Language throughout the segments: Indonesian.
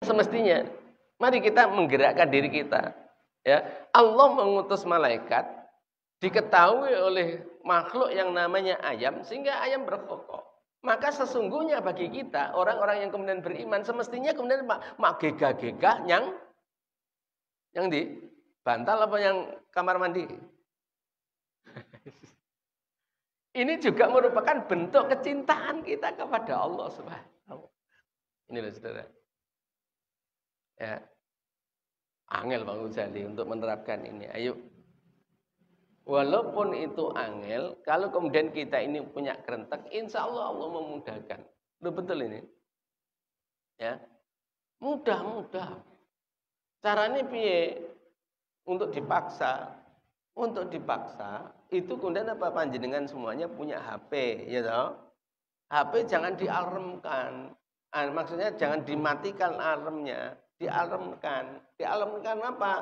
Semestinya, mari kita menggerakkan diri kita. Ya, Allah mengutus malaikat diketahui oleh makhluk yang namanya ayam sehingga ayam berkokok. Maka sesungguhnya bagi kita orang-orang yang kemudian beriman semestinya kemudian mak gegah-gegah yang di bantal apa yang kamar mandi. Ini juga merupakan bentuk kecintaan kita kepada Allah Subhanahu. Inilah saudara. Ya. Angel Bang Ghazali untuk menerapkan ini. Ayo. Walaupun itu angel, kalau kemudian kita ini punya kerentek, insya Allah Allah memudahkan. Betul ini. Ya. Mudah. Caranya piye? Untuk dipaksa itu kemudian apa panjenengan semuanya punya HP, ya toh? HP jangan dialarmkan. Maksudnya jangan dimatikan alarmnya, dialarmkan. Dialarmkan apa?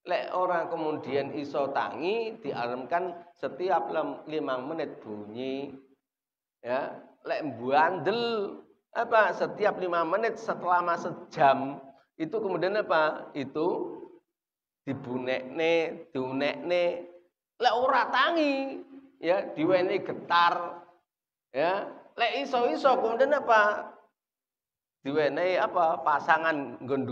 Lek orang kemudian iso tangi, dialarmkan setiap 5 menit bunyi. Ya, lek bandel apa? Setiap 5 menit selama sejam. Itu kemudian apa? Itu dibunekne, diunekne. Lek ora tangi, ya diweni getar. Ya, lek iso-iso kemudian apa? Diwenehi apa? Pasangan nggon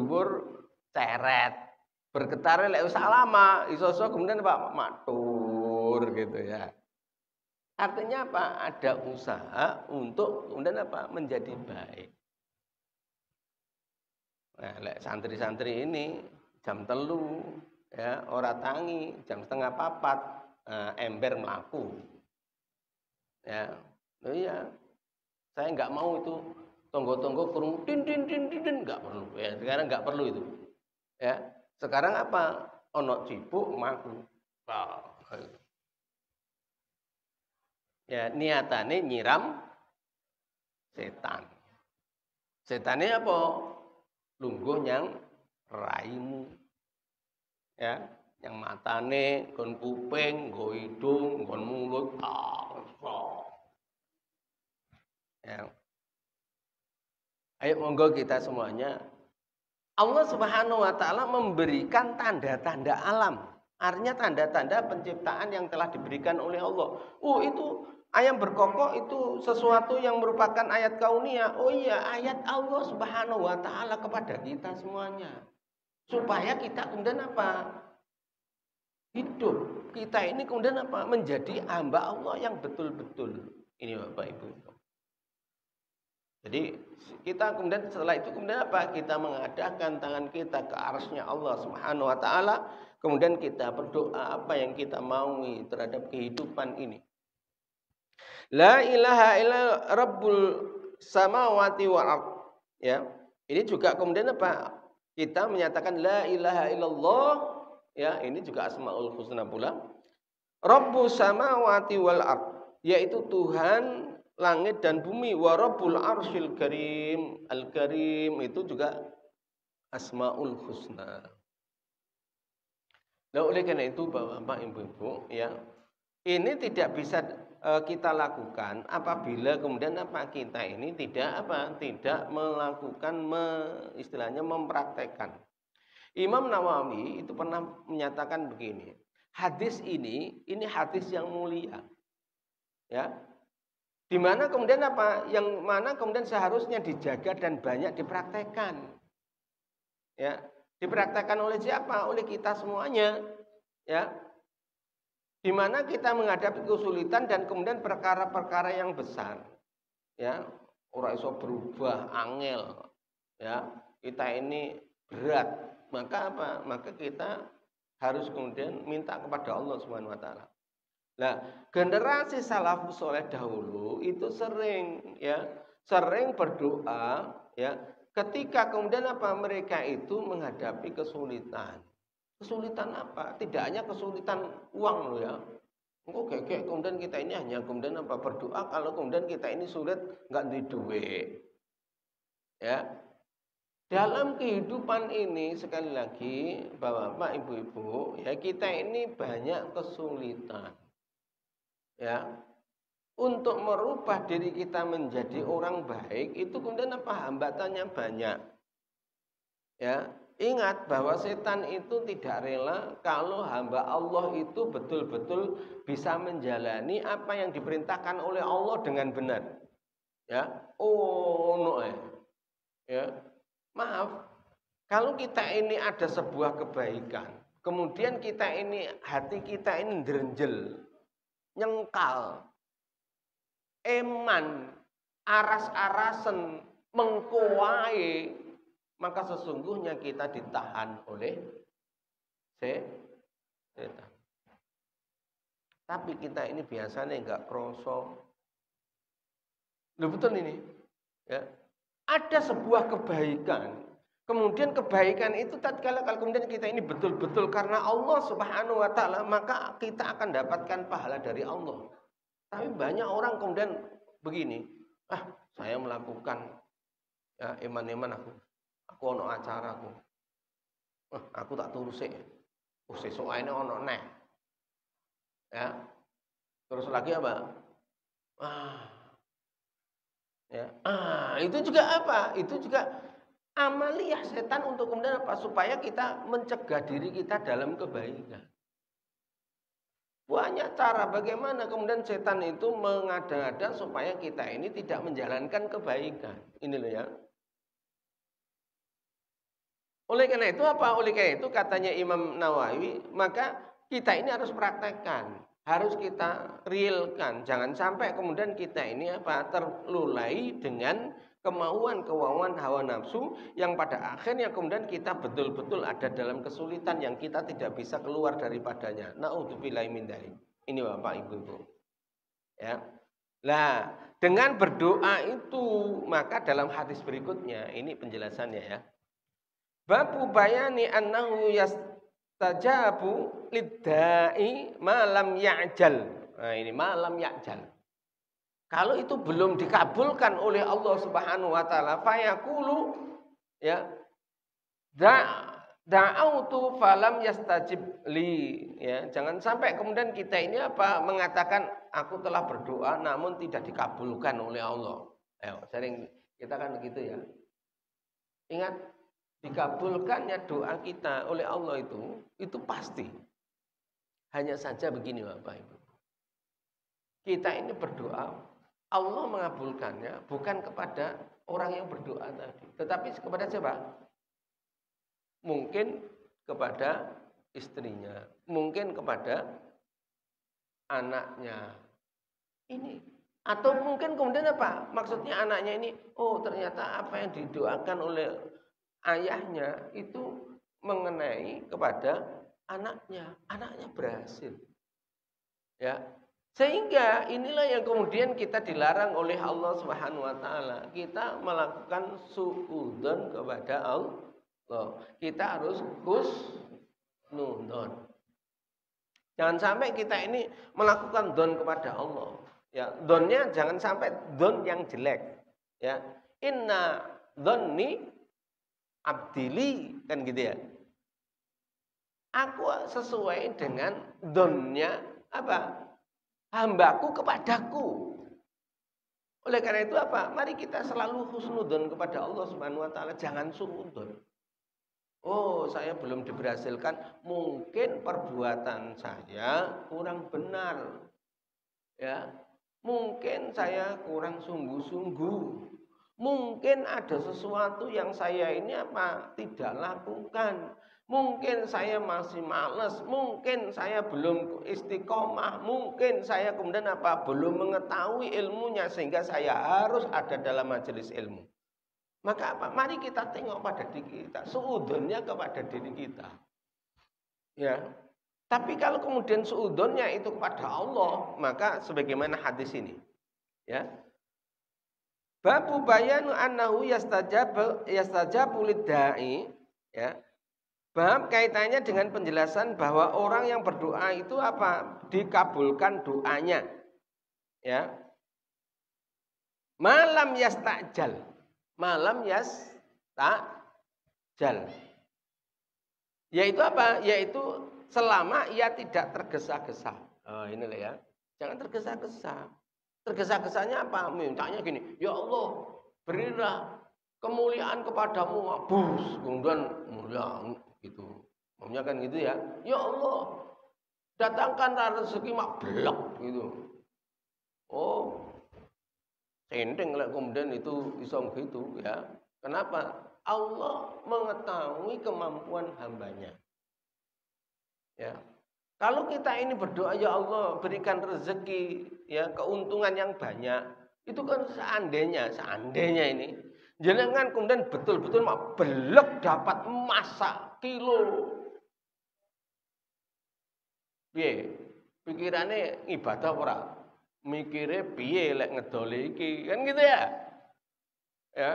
ceret. Bergetar lek usah lama, iso-iso kemudian apa? Matur gitu ya. Artinya apa? Ada usaha untuk kemudian apa? Menjadi baik. Nah, lek santri-santri ini jam 3 ya, ora tangi, jam 3:30 ember melaku. Ya. Oh iya. Saya enggak mau itu tonggo-tonggo kurung din enggak perlu. Ya, sekarang enggak perlu itu. Ya. Sekarang apa? Ono cipuk mlaku. Ya, niatane nyiram setan. Setannya apa? Lungguh yang raimu. Ya, yang matane nggon kuping, nggo hidung, nggon mulut. Ya. Ayo monggo kita semuanya. Allah Subhanahu wa taala memberikan tanda-tanda alam. Artinya tanda-tanda penciptaan yang telah diberikan oleh Allah. Oh, itu ayam berkokok itu sesuatu yang merupakan ayat kauniyah. Oh iya, ayat Allah Subhanahu wa taala kepada kita semuanya. Supaya kita kemudian apa? Hidup. Kita ini kemudian apa? Menjadi hamba Allah yang betul-betul. Ini Bapak Ibu. Jadi kita kemudian setelah itu kemudian apa? Kita mengadakan tangan kita ke arsy-Nya Allah Subhanahu wa taala, kemudian kita berdoa apa yang kita maui terhadap kehidupan ini. La ilaha illa rabbul samawati wal ard. Ya. Ini juga kemudian apa? Kita menyatakan la ilaha illallah, ya, ini juga asmaul husna pula. Rabbus samawati wal ard, yaitu Tuhan langit dan bumi, wa rabbul arsyil karim. Al-Karim itu juga asmaul husna. Nah, oleh karena itu Bapak Ibu, ya, ini tidak bisa kita lakukan apabila kemudian apa kita ini tidak melakukan istilahnya mempraktekkan. Imam Nawawi itu pernah menyatakan begini, hadis ini hadis yang mulia, ya, di mana kemudian apa yang mana kemudian seharusnya dijaga dan banyak dipraktekkan, ya, dipraktekkan oleh siapa? Oleh kita semuanya, ya. Di mana kita menghadapi kesulitan dan kemudian perkara-perkara yang besar, ya, ora iso berubah angel, ya, kita ini berat, maka apa? Maka kita harus kemudian minta kepada Allah Subhanahu wa taala. Nah, generasi salafus saleh dahulu itu sering berdoa, ya, ketika kemudian apa? Mereka itu menghadapi kesulitan. Kesulitan apa? Tidak hanya kesulitan uang loh, ya. Kayak kemudian kita ini hanya kemudian apa berdoa kalau kemudian kita ini sulit nggak di duit. Ya. Dalam kehidupan ini sekali lagi Bapak Ibu, ya, kita ini banyak kesulitan. Ya. Untuk merubah diri kita menjadi orang baik itu kemudian apa? Hambatannya banyak. Ya, ingat bahwa setan itu tidak rela kalau hamba Allah itu betul-betul bisa menjalani apa yang diperintahkan oleh Allah dengan benar. Ya, oh no ya. Maaf, kalau kita ini ada sebuah kebaikan, kemudian kita ini hati kita ini derenjel, nyengkal, eman, aras-arasen, mengkuai, maka sesungguhnya kita ditahan oleh setan. Tapi kita ini biasanya enggak kroso. Loh betul ini. Ya. Ada sebuah kebaikan. Kemudian kebaikan itu tatkala kalau kemudian kita ini betul-betul karena Allah Subhanahu wa taala, maka kita akan dapatkan pahala dari Allah. Tapi banyak orang kemudian begini, saya melakukan ya iman-iman aku ono acara aku tak turu sik. Sesuk ae ono neh. Ya. Terus lagi apa? Ya. Itu juga apa? Itu juga amaliyah setan untuk kemudian apa? Supaya kita mencegah diri kita dalam kebaikan. Banyak cara bagaimana kemudian setan itu mengada-ada supaya kita ini tidak menjalankan kebaikan. Ini loh ya. Oleh karena itu apa? Oleh karena itu katanya Imam Nawawi, maka kita ini harus praktekkan, harus kita realkan. Jangan sampai kemudian kita ini apa? Terlulai dengan kemauan hawa nafsu yang pada akhirnya kemudian kita betul-betul ada dalam kesulitan yang kita tidak bisa keluar daripadanya. Na'udzubillahi min dzalik. Ini Bapak Ibu. Ya. Nah, dengan berdoa itu maka dalam hadis berikutnya ini penjelasannya ya. Babu bayani annahu yastajabu lidda'i malam ya'jal. Nah, ini malam ya'jal. Kalau itu belum dikabulkan oleh Allah Subhanahu wa taala, fayaqulu ya da'autu falam yastajib li ya. Jangan sampai kemudian kita ini apa mengatakan aku telah berdoa namun tidak dikabulkan oleh Allah. Ayo, sering kita kan begitu ya. Ingat dikabulkannya doa kita oleh Allah itu pasti. Hanya saja begini Bapak Ibu. Kita ini berdoa, Allah mengabulkannya bukan kepada orang yang berdoa tadi, tetapi kepada siapa? Mungkin kepada istrinya, mungkin kepada anaknya. Ini atau mungkin kemudian apa? Maksudnya anaknya ini, oh ternyata apa yang didoakan oleh ayahnya itu mengenai kepada anaknya berhasil. Ya. Sehingga inilah yang kemudian kita dilarang oleh Allah Subhanahu wa taala. Kita melakukan suudzon kepada Allah. Kita harus husnudzon. Jangan sampai kita ini melakukan dzon kepada Allah. Ya, dzonnya jangan sampai dzon yang jelek. Ya. Inna dzonni abdili kan gitu ya. Aku sesuai dengan dzonnya apa? Hambaku kepadaku. Oleh karena itu apa? Mari kita selalu husnudzon kepada Allah Subhanahu wa taala, jangan suudzon. Oh, saya belum diberhasilkan, mungkin perbuatan saya kurang benar. Ya. Mungkin saya kurang sungguh-sungguh. Mungkin ada sesuatu yang saya ini apa tidak lakukan. Mungkin saya masih malas, mungkin saya belum istiqomah, mungkin saya kemudian apa belum mengetahui ilmunya sehingga saya harus ada dalam majelis ilmu. Maka apa? Mari kita tengok pada diri kita, suudzonnya kepada diri kita. Ya. Tapi kalau kemudian suudzonnya itu kepada Allah, maka sebagaimana hadis ini. Ya. Babu bayanu annahu yastajabu lidda'i ya. Bab kaitannya dengan penjelasan bahwa orang yang berdoa itu apa? Dikabulkan doanya. Ya. Malam yastajal. Malam yastajal. Yaitu apa? Yaitu selama ia tidak tergesa-gesa. Oh, inilah ya. Jangan tergesa-gesa. Tergesa-gesanya apa? Mintanya gini, ya Allah, berilah kemuliaan kepadamu mabus, kemudian mulia gitu. Maunya kan gitu ya. Ya Allah, datangkan rezeki mak blek gitu. Oh, enteng lah kemudian itu iso gitu ya. Kenapa? Allah mengetahui kemampuan hambanya. Ya. Kalau kita ini berdoa, ya Allah berikan rezeki, ya keuntungan yang banyak, itu kan seandainya ini, jangan kemudian betul-betul mak belek dapat emas sak kilo, piye? Pikirannya ibadah ora, mikirnya piye lek ngedoli iki, kan gitu ya? Ya,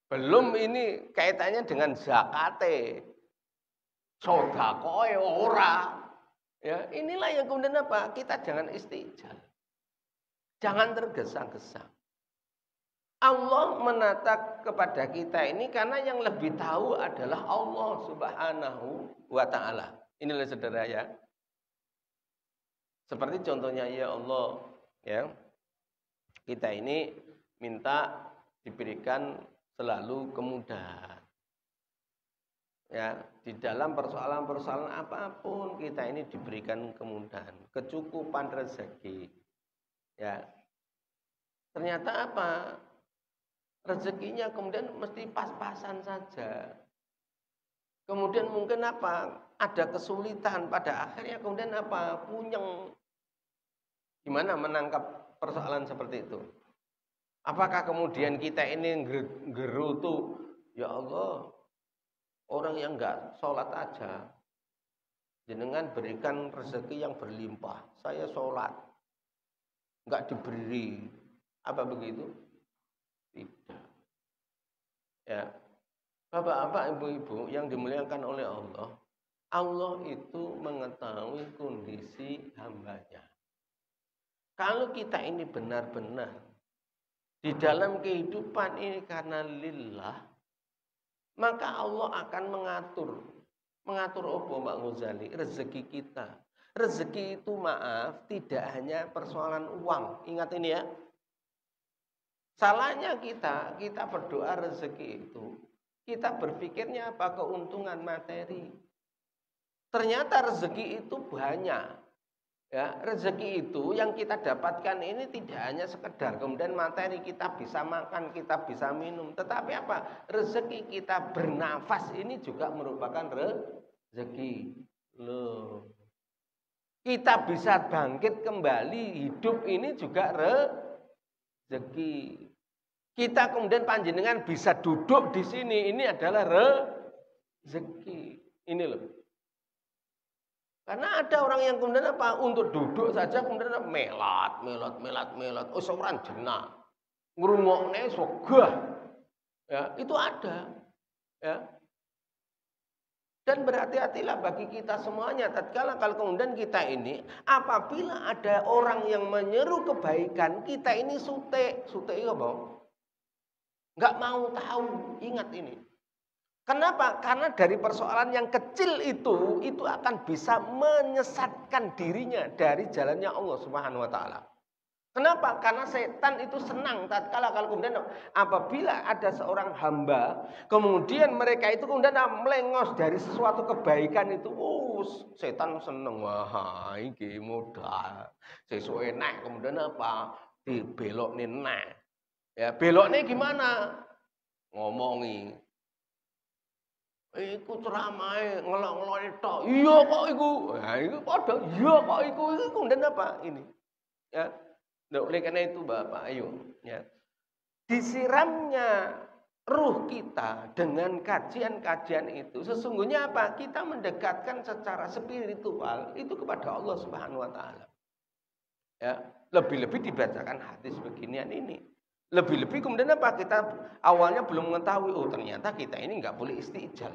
belum ini kaitannya dengan zakate, sedekah ora. Ya, inilah yang kemudian apa? Kita jangan istijal. Jangan tergesa-gesa. Allah menata kepada kita ini karena yang lebih tahu adalah Allah Subhanahu wa taala. Inilah saudara ya. Seperti contohnya ya Allah, ya. Kita ini minta diberikan selalu kemudahan. Ya, di dalam persoalan-persoalan apapun kita ini diberikan kemudahan, kecukupan rezeki. Ya. Ternyata apa? Rezekinya kemudian mesti pas-pasan saja. Kemudian mungkin apa? Ada kesulitan pada akhirnya kemudian apa? Punyeng. Gimana menangkap persoalan seperti itu? Apakah kemudian kita ini gerutu, ya Allah, orang yang enggak sholat aja, jenengan berikan rezeki yang berlimpah. Saya sholat, enggak diberi. Apa begitu? Tidak. Ya, bapak-bapak, ibu-ibu yang dimuliakan oleh Allah, Allah itu mengetahui kondisi hambanya. Kalau kita ini benar-benar di dalam kehidupan ini karena lillah, maka Allah akan mengatur apa Mbak Ghazali? Rezeki kita. Rezeki itu maaf, tidak hanya persoalan uang. Ingat ini ya. Salahnya kita berdoa rezeki itu, kita berpikirnya apa? Keuntungan materi. Ternyata rezeki itu banyak. Ya, rezeki itu yang kita dapatkan ini tidak hanya sekedar kemudian materi kita bisa makan, kita bisa minum, tetapi apa? Rezeki kita bernafas ini juga merupakan rezeki. Loh. Kita bisa bangkit kembali, hidup ini juga rezeki. Kita kemudian panjenengan bisa duduk di sini, ini adalah rezeki. Ini loh. Karena ada orang yang kemudian apa? Untuk duduk saja kemudian melat. Oh, seorang jenah. Ngrungokne sogah. Ya, itu ada. Ya. Dan berhati-hatilah bagi kita semuanya. Tatkala kalau kemudian kita ini, apabila ada orang yang menyeru kebaikan, kita ini sute itu apa? Nggak mau tahu. Ingat ini. Kenapa? Karena dari persoalan yang kecil itu akan bisa menyesatkan dirinya dari jalannya Allah Subhanahu wa taala. Kenapa? Karena setan itu senang tatkala kalau kemudian apabila ada seorang hamba, kemudian mereka itu kemudian melengos dari sesuatu kebaikan itu, setan seneng, wah iki modal. Sesuk enak kemudian apa? Dibelokne nek. Ya, belokne gimana? Ngomongi iku ceramahe ngelok-ngelok tok. Iya kok iku. Nah, iku padha iya kok iku kemudian apa? Ini. Ya. Nah, oleh karena itu Bapak, ayo ya. Disiramnya ruh kita dengan kajian-kajian itu sesungguhnya apa? Kita mendekatkan secara spiritual itu kepada Allah Subhanahu wa taala. Ya, lebih-lebih dibacakan hadis beginian ini. Lebih-lebih kemudian apa? Kita awalnya belum mengetahui, ternyata kita ini nggak boleh istijal.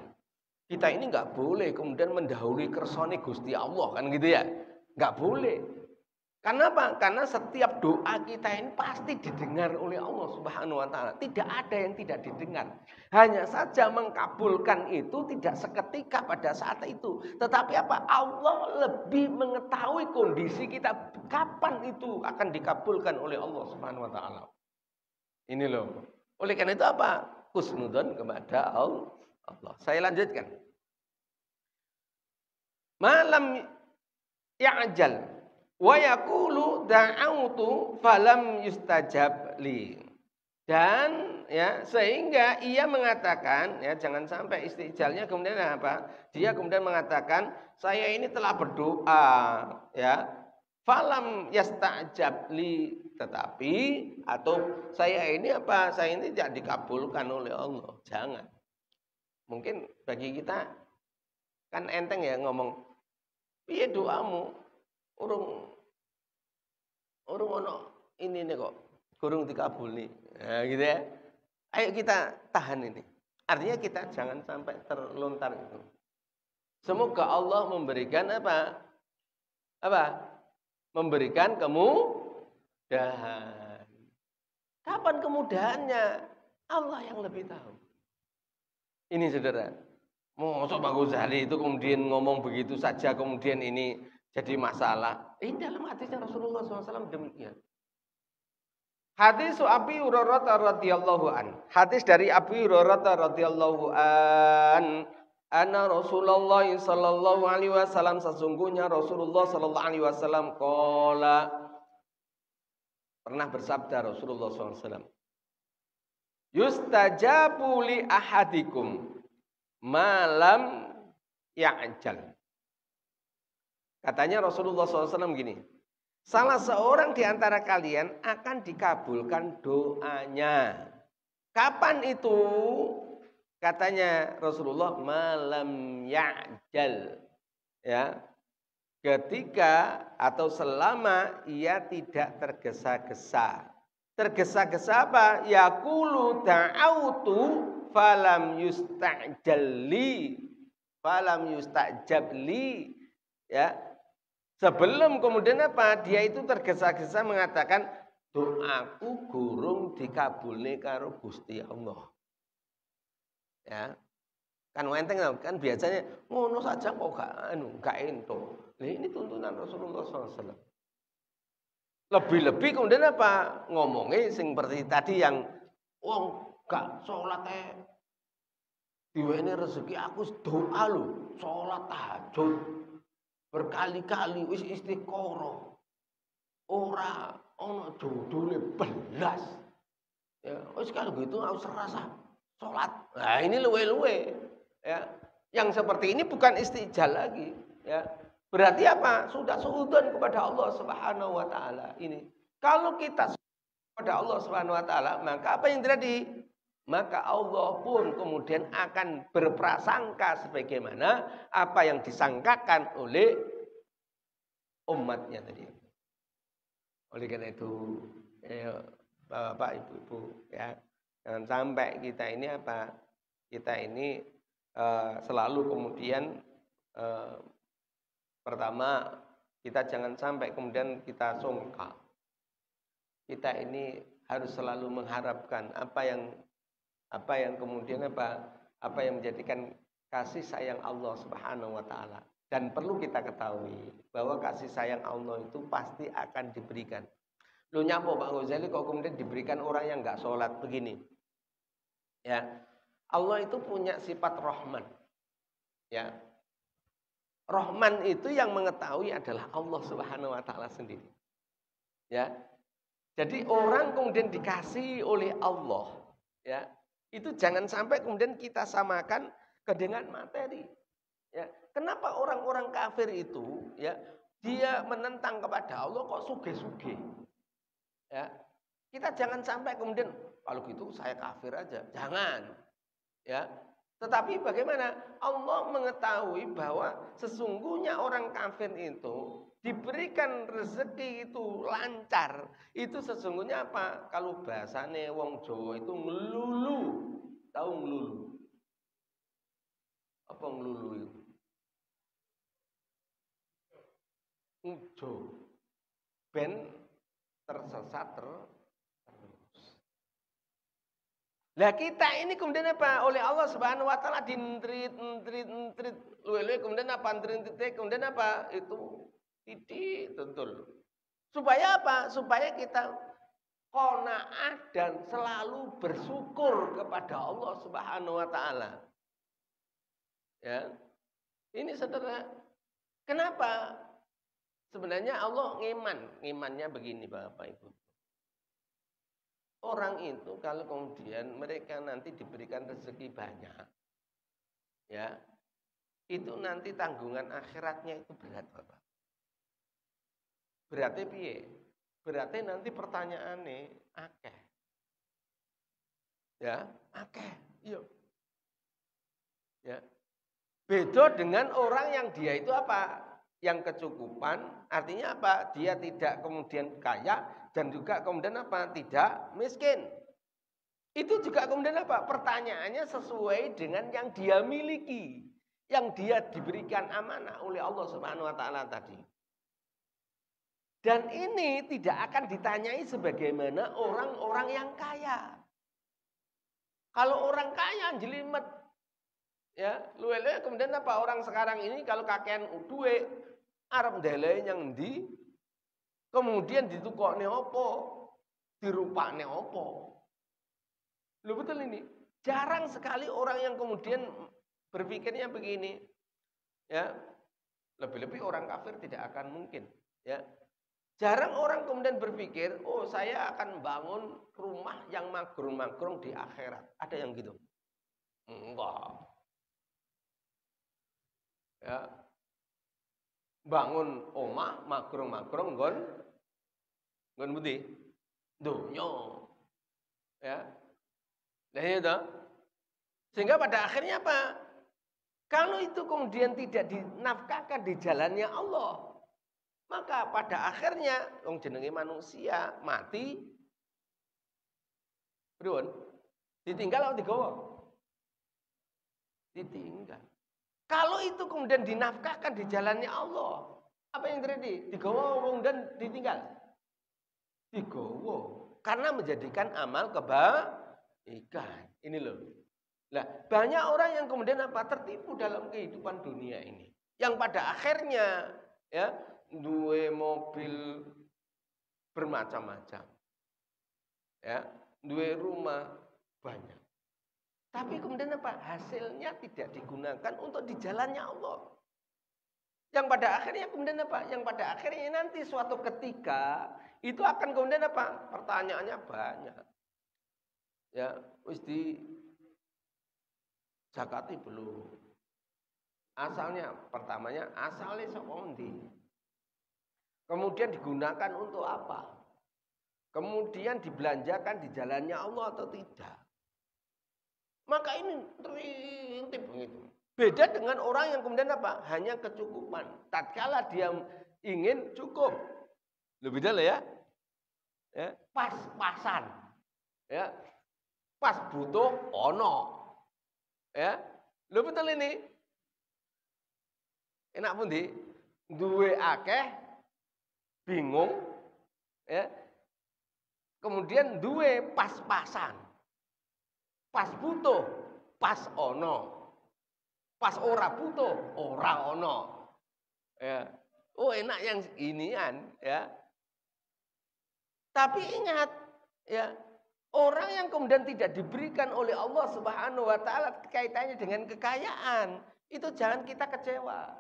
Kita ini nggak boleh kemudian mendahului kersane Gusti Allah, kan gitu ya. Nggak boleh. Karena apa? Karena setiap doa kita ini pasti didengar oleh Allah Subhanahu wa taala. Tidak ada yang tidak didengar. Hanya saja mengkabulkan itu tidak seketika pada saat itu. Tetapi apa? Allah lebih mengetahui kondisi kita kapan itu akan dikabulkan oleh Allah Subhanahu wa taala. Ini loh. Oleh karena itu apa? husnudzon kepada Allah. Saya lanjutkan. Malam ya'jal wa yaqulu da'autu falam yustajab li. Dan ya sehingga ia mengatakan, ya jangan sampai istijalnya kemudian apa? Dia kemudian mengatakan, saya ini telah berdoa, ya. Falam yastajab li, tetapi atau saya ini apa? Saya ini tidak dikabulkan oleh Allah. Jangan. Mungkin bagi kita kan enteng ya ngomong, piye doamu? Urung ono ini nih kok, kurung dikabuli. Nah, gitu ya. Ayo kita tahan ini. Artinya kita jangan sampai terlontar itu. Semoga Allah memberikan apa? Memberikan kemudahan. Kapan kemudahannya? Allah yang lebih tahu. Ini saudara. Mosok Pak Ghazali itu kemudian ngomong begitu saja kemudian ini jadi masalah. Ini dalam hadisnya Rasulullah SAW demikian. Hadis Abi Hurairah radhiyallahu an. Hadis dari Abi Hurairah radhiyallahu an. Anna Rasulullah sallallahu alaihi wasallam, sesungguhnya Rasulullah sallallahu alaihi wasallam qala, pernah bersabda Rasulullah sallallahu alaihi wasallam, yustajabu li ahadikum malam ya'jal. Katanya Rasulullah SAW gini, salah seorang di antara kalian akan dikabulkan doanya. Kapan itu? Katanya Rasulullah, malam ya'jal. Ya. Ketika atau selama ia tidak tergesa-gesa. Tergesa-gesa apa? Yaqulu da'autu falam yusta'jalli. Falam yusta'jabli. Ya. Sebelum kemudian apa? Dia itu tergesa-gesa mengatakan, doaku gurung dikabulne karo Gusti Allah. Ya. Kan wenteng kan biasanya ngono saja kok gak ento. Nah, ini tuntunan Rasulullah SAW. Lebih-lebih kemudian apa? Ngomongnya sing seperti tadi yang wong gak sholat diwene rezeki aku doa lho, sholat tahajud berkali-kali wis istiqoroh. Ora ono jodone belas. Ya, wis kalau gitu harus rasa sholat. Nah, ini luwe-luwe. Ya. Yang seperti ini bukan istijal lagi. Ya. Berarti apa? Sudah suudzon kepada Allah Subhanahu wa taala. Ini. Kalau kita kepada Allah Subhanahu wa taala, maka apa yang terjadi? Maka Allah pun kemudian akan berprasangka sebagaimana apa yang disangkakan oleh umatnya tadi. Oleh karena itu, Bapak Ibu-ibu, ya, jangan sampai kita ini apa? Kita ini selalu kemudian pertama kita jangan sampai kemudian kita songkak. Kita ini harus selalu mengharapkan apa yang kemudian apa yang menjadikan kasih sayang Allah Subhanahu wa taala. Dan perlu kita ketahui bahwa kasih sayang Allah itu pasti akan diberikan. Lu nyapa Pak Ghazali kok kemudian diberikan orang yang enggak sholat begini. Ya. Allah itu punya sifat Rahman. Ya. Rahman itu yang mengetahui adalah Allah Subhanahu wa taala sendiri. Ya. Jadi orang kemudian dikasih oleh Allah, ya. Itu jangan sampai kemudian kita samakan dengan materi. Ya. Kenapa orang-orang kafir itu, ya, dia menentang kepada Allah kok suge-suge? Ya. Kita jangan sampai kemudian kalau gitu saya kafir aja. Jangan. Ya. Tetapi bagaimana? Allah mengetahui bahwa sesungguhnya orang kafir itu diberikan rezeki itu lancar. Itu sesungguhnya apa? Kalau bahasane wong Jawa itu ngelulu. Tahu ngelulu? Apa ngelulu itu? Ujo. Ben tersesat terus. Lah kita ini kemudian apa? Oleh Allah Subhanahu wa taala entrit luwe-luwe kemudian apa? Entrit kemudian apa? Itu titik tentul. Supaya apa? Supaya kita qanaah dan selalu bersyukur kepada Allah Subhanahu wa taala. Ya. Ini saudara, kenapa? Sebenarnya Allah ngimannya begini Bapak Ibu. Orang itu kalau kemudian mereka nanti diberikan rezeki banyak, ya, itu nanti tanggungan akhiratnya itu berat Bapak. Berarti piye? Berarti nanti pertanyaannya akeh. Ya, akeh. Iya. Ya. Beda dengan orang yang dia itu apa? Yang kecukupan, artinya apa? Dia tidak kemudian kaya dan juga kemudian apa? Tidak miskin. Itu juga kemudian apa? Pertanyaannya sesuai dengan yang dia miliki, yang dia diberikan amanah oleh Allah Subhanahu wa taala tadi. Dan ini tidak akan ditanyai sebagaimana orang-orang yang kaya. Kalau orang kaya jelimet, ya, luwe-luwe kemudian apa? Orang sekarang ini kalau kakean duwe arep ndeleke nyang endi? Kemudian ditukokne apa? Dirupakne apa? Loh betul ini. Jarang sekali orang yang kemudian berpikirnya begini. Ya. Lebih-lebih orang kafir tidak akan mungkin, ya. Jarang orang kemudian berpikir, "Oh, saya akan bangun rumah yang magrung-magrung di akhirat." Ada yang gitu? Enggak. Ya. Bangun omah magrung-magrung nggon pundi? Donya. Ya. Nah itu. Sehingga pada akhirnya apa? Kalau itu kemudian tidak dinafkahkan di jalannya Allah, maka pada akhirnya wong jenenge manusia mati pripun? Ditinggal atau digawa? Ditinggal. Kalau itu kemudian dinafkahkan di jalannya Allah, apa yang terjadi? Digawa wong dan ditinggal. Digawa. Karena menjadikan amal kebaikan. Ini loh. Nah, banyak orang yang kemudian apa? Tertipu dalam kehidupan dunia ini. Yang pada akhirnya ya, duwe mobil bermacam-macam. Ya, duwe rumah banyak. Tapi kemudian apa? Hasilnya tidak digunakan untuk di jalannya Allah. Yang pada akhirnya kemudian apa? Yang pada akhirnya nanti suatu ketika itu akan kemudian apa? Pertanyaannya banyak. Ya, wis di zakati belum. Asalnya pertamanya asalnya saka endi? Kemudian digunakan untuk apa? Kemudian dibelanjakan di jalannya Allah atau tidak? Maka ini terintip begitu. Beda dengan orang yang kemudian apa? Hanya kecukupan. Tatkala dia ingin cukup. Lebih beda lah ya. Ya, pas-pasan. Ya. Pas butuh ono. Ya. Lho betul ini. Enak pundi? Duwe akeh bingung, ya. Kemudian duwe pas-pasan. Pas butuh, pas ono. Pas ora butuh, ora ono. Ya. Oh, enak yang inian, ya. Tapi ingat, ya, orang yang kemudian tidak diberikan oleh Allah Subhanahu wa taala kaitannya dengan kekayaan, itu jangan kita kecewa.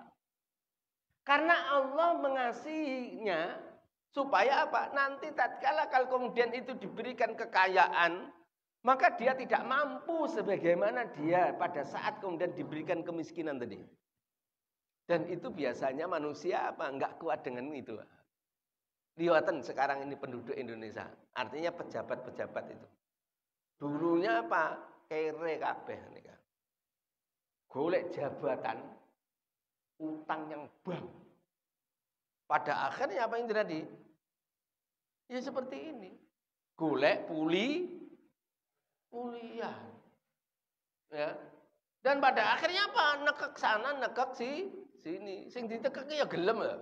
Karena Allah mengasihinya supaya apa? Nanti tatkala kalau kemudian itu diberikan kekayaan, maka dia tidak mampu sebagaimana dia pada saat kemudian diberikan kemiskinan tadi. Dan itu biasanya manusia apa? Enggak kuat dengan itu. Liwatan sekarang ini penduduk Indonesia. Artinya pejabat-pejabat itu. Dulunya apa? Kere kabeh nika. Golek jabatan, utang yang bank. Pada akhirnya apa yang terjadi? Ya seperti ini. Golek kuliah. Ya. Dan pada akhirnya apa? Nekek sana, nekek sini. Sing ditekeki ya gelem ya.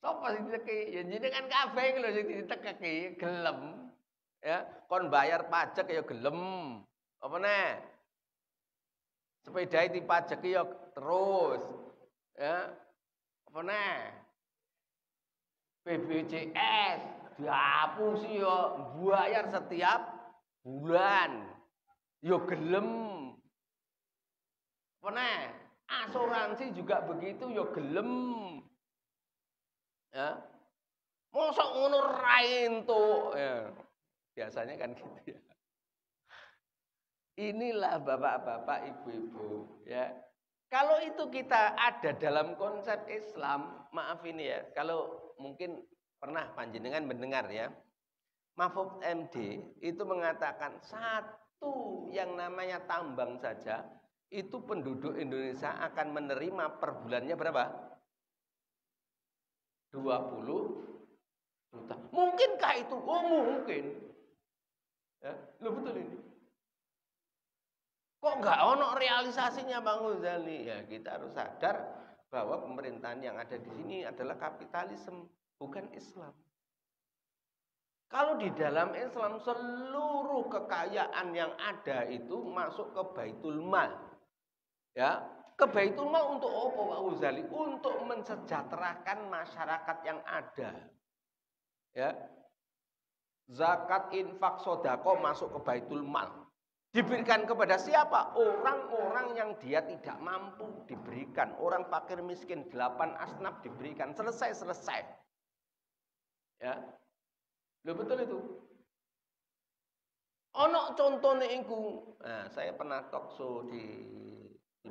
Sopo sing ditekeki? Ya jenengan kabeh iki lho sing ditekeki gelem. Ya, kon bayar pajak ya gelem. Apa neh? Sepeda dipajaki ya terus. Ya. Apa neh? BPJS dihapusi yo bayar setiap bulan. Yo gelem. Meneh, asuransi juga begitu yo gelem. Ya. Mosok ngono ra entuk ya. Biasanya kan gitu ya. Inilah bapak-bapak, ibu-ibu ya. Kalau itu kita ada dalam konsep Islam, maaf ini ya, kalau mungkin pernah panjenengan mendengar ya, Mahfud MD itu mengatakan satu yang namanya tambang saja, itu penduduk Indonesia akan menerima per bulannya berapa? 20 juta. Mungkinkah itu? Oh mungkin. Ya, lo betul ini. Kok nggak ono realisasinya Bang Ghazali? Ya kita harus sadar bahwa pemerintahan yang ada di sini adalah kapitalisme, bukan Islam. Kalau di dalam Islam seluruh kekayaan yang ada itu masuk ke Baitul Mal. Ya, ke Baitul Mal untuk apa Pak Ghazali? Untuk mensejahterakan masyarakat yang ada. Ya. Zakat, infak, sodako masuk ke Baitul Mal. Diberikan kepada siapa? Orang-orang yang dia tidak mampu diberikan. Orang fakir miskin 8 asnaf diberikan. Selesai. Ya. Loh betul itu. Ono contohnya iku. Nah, saya pernah talk show di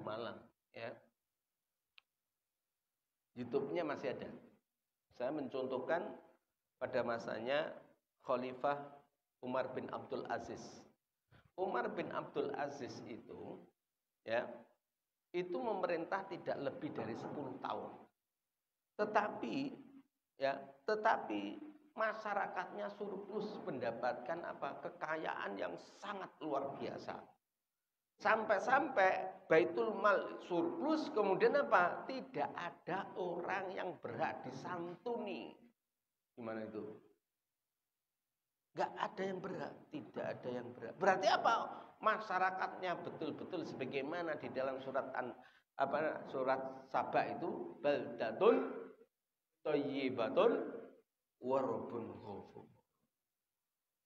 Malang, ya. YouTube-nya masih ada. Saya mencontohkan pada masanya Khalifah Umar bin Abdul Aziz. Umar bin Abdul Aziz itu ya, itu memerintah tidak lebih dari 10 tahun. Tetapi masyarakatnya surplus mendapatkan kekayaan yang sangat luar biasa. Sampai-sampai Baitul Mal surplus, kemudian tidak ada orang yang berhak disantuni. Gimana itu? Gak ada yang berhak, tidak ada yang berhak. Berarti apa? Masyarakatnya betul-betul sebagaimana di dalam surat Saba itu, baldatun thayyibatun wa rabbun ghafur.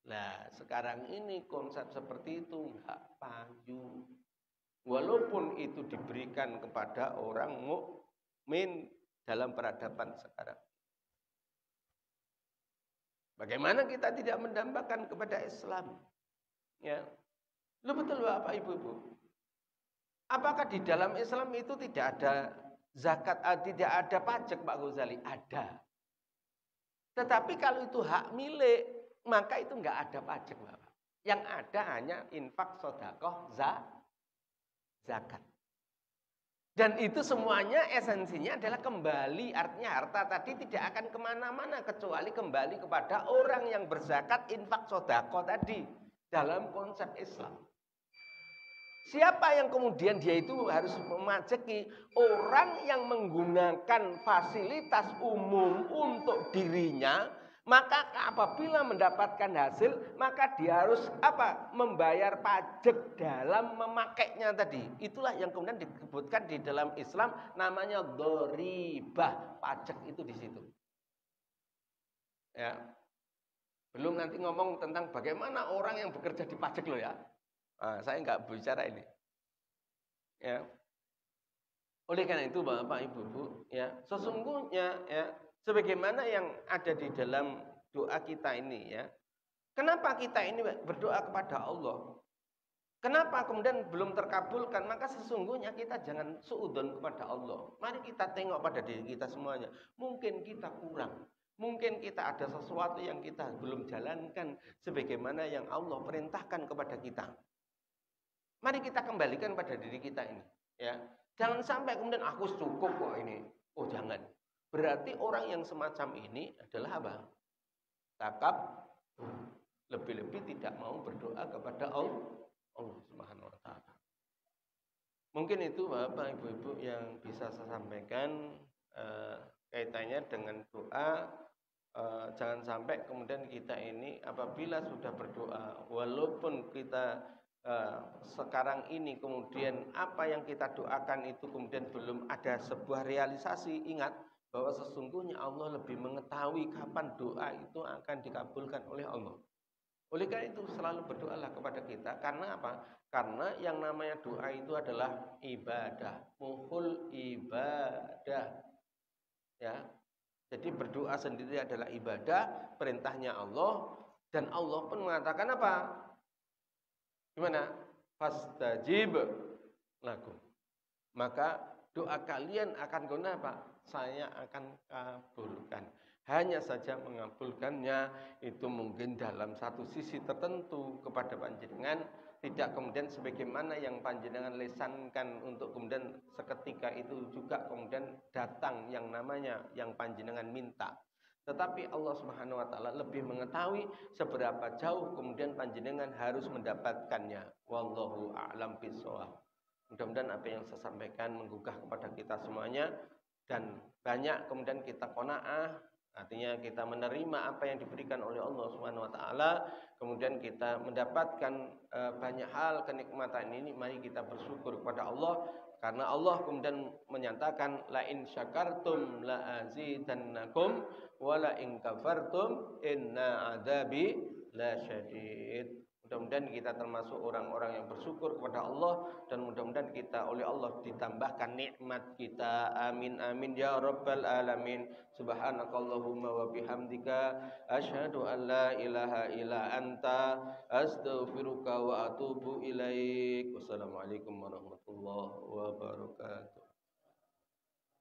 Nah, sekarang ini konsep seperti itu enggak payu. Walaupun itu diberikan kepada orang mukmin dalam peradaban sekarang. Bagaimana kita tidak mendambakan kepada Islam? Ya. Lu betul Bapak Ibu-ibu. Apakah di dalam Islam itu tidak ada zakat, tidak ada pajak Pak Ghazali? Ada. Tetapi kalau itu hak milik, maka itu enggak ada pajak Bapak. Yang ada hanya infak, sedekah, zakat. Dan itu semuanya esensinya adalah kembali, artinya harta tadi tidak akan kemana-mana kecuali kembali kepada orang yang berzakat, infak, sedekah tadi dalam konsep Islam. Siapa yang kemudian dia itu harus memajeki? Orang yang menggunakan fasilitas umum untuk dirinya, maka apabila mendapatkan hasil, maka dia harus membayar pajak dalam memakainya tadi. Itulah yang kemudian disebutkan di dalam Islam namanya dharibah. Pajak itu di situ. Ya. Belum nanti ngomong tentang bagaimana orang yang bekerja di pajak loh ya. Nah, saya nggak bicara ini. Ya. Oleh karena itu Bapak Ibu, ya, sesungguhnya ya, sebagaimana yang ada di dalam doa kita ini ya. Kenapa kita ini berdoa kepada Allah? Kenapa kemudian belum terkabulkan? Maka sesungguhnya kita jangan suudzon kepada Allah. Mari kita tengok pada diri kita semuanya. Mungkin kita kurang. Mungkin kita ada sesuatu yang kita belum jalankan sebagaimana yang Allah perintahkan kepada kita. Mari kita kembalikan pada diri kita ini, ya. Jangan sampai kemudian aku cukup kok ini. Oh, jangan. Berarti orang yang semacam ini adalah apa? Takab, lebih-lebih tidak mau berdoa kepada Allah Subhanahu wa taala. Mungkin itu Bapak Ibu-ibu yang bisa saya sampaikan kaitannya dengan doa. Jangan sampai kemudian kita ini apabila sudah berdoa, walaupun kita sekarang ini kemudian apa yang kita doakan itu kemudian belum ada sebuah realisasi, ingat bahwa sesungguhnya Allah lebih mengetahui kapan doa itu akan dikabulkan oleh Allah. Oleh karena itu selalu berdoalah kepada kita. Karena apa? Karena yang namanya doa itu adalah ibadah, muhul ibadah. Ya. Jadi berdoa sendiri adalah ibadah, perintahnya Allah, dan Allah pun mengatakan apa? Gimana? Fastajib lakum. Maka doa kalian akan kenapa? Saya akan kabulkan. Hanya saja mengabulkannya itu mungkin dalam satu sisi tertentu kepada panjenengan, tidak kemudian sebagaimana yang panjenengan lesankan untuk kemudian seketika itu juga kemudian datang yang namanya yang panjenengan minta. Tetapi Allah Subhanahu wa taala lebih mengetahui seberapa jauh kemudian panjenengan harus mendapatkannya. Wallahu a'lam bishawab. Mudah-mudahan apa yang saya sampaikan menggugah kepada kita semuanya dan banyak kemudian kita qanaah, artinya kita menerima apa yang diberikan oleh Allah Subhanahu wa taala, kemudian kita mendapatkan banyak hal kenikmatan ini, mari kita bersyukur kepada Allah karena Allah kemudian menyatakan la in syakartum la azidannakum wa la in kafartum inna adzabi lasyadid. Mudah-mudahan kita termasuk orang-orang yang bersyukur kepada Allah dan mudah-mudahan kita oleh Allah ditambahkan nikmat kita. Amin amin ya rabbal alamin. Subhanakallahumma wa bihamdika asyhadu an la ilaha illa anta astaghfiruka wa atubu ilaik. Wassalamualaikum warahmatullahi wabarakatuh.